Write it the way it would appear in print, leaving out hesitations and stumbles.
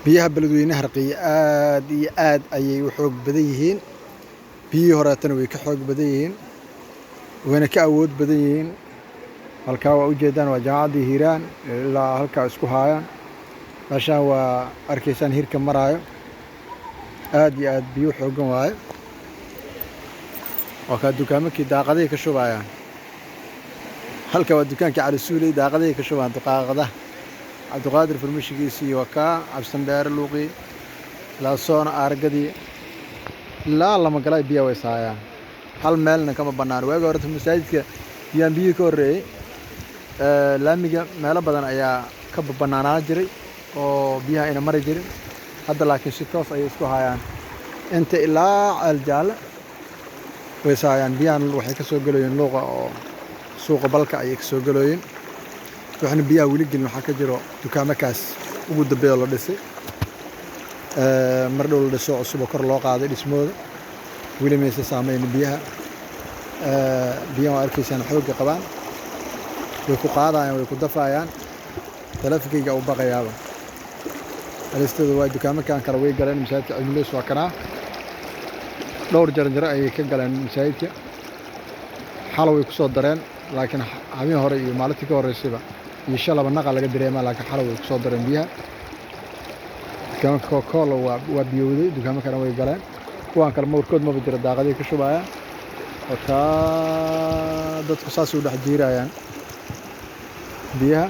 biyaha beledweynaha Harqiyya aad iyo aad ayay u xoog badan yihiin. biyihii horeetana way ka xoog badan yihiin wayna ka awood badan yihiin. halkaa waa ujeedaan waa jaamacaddii Hiiraan ilaa halkaa isku haayaan. meeshaan waa arkaysaan hirka maraayo aad iyo aad biyo xoogan waaye. waa kaa dukaamakii daaqadahay ka shubayaan. halka waa dukaankii Cali Suuley daaqadahay ka shubaan daaqadaha. cabdiqaadir farmashigiisii waa kaa cabsan dheere luuqii laasoona aargadii ilaa lama galay biyo way saayaan. hal meelna kama bannaan. waagi horeta masaajidka biyaan biyihii ka horreeyey laamiga meelo badan ayaa ka bannaanaa jiray oo biyaha ayna mari jirin. hadda laakiin si toos ayay isku hayaan inta ilaa ceel jaalle way saayaan. biyahan waxay ka soo galayeen luuqa oo suuqa balka ayay ka soo galayeen. waxna biyaha weli gelin waxaa ka jiro dukaamakaas ugu dambeeya la dhisay mar dhow la dhiso cusub oo kor loo qaaday dhismooda weli maysa saameyn biyaha. biyaha waa arkaysaan xoogga qabaan way ku qaadayaan way ku dafayaan. taleefankayga u baqayaaba halistooda waa dukaamakan kale way galeen. masaajidka Cilmileys waa kanaa dhowr jarjaro ayay ka galeen masaajidka. xalow way ku soo dareen laakiin habeen hore iyo maalintii ka horreysayba iyo shalaba naqa laga dareemaa laakiin xalow way ku soo dareen biyaha. dukaamaka Coca-Cola waa biyowday dukaamakana way galeen. kuwaan kale mawrkood maba jira daaqaday ka shubayaan. dadku saas u dhex jiirayaan biyaha.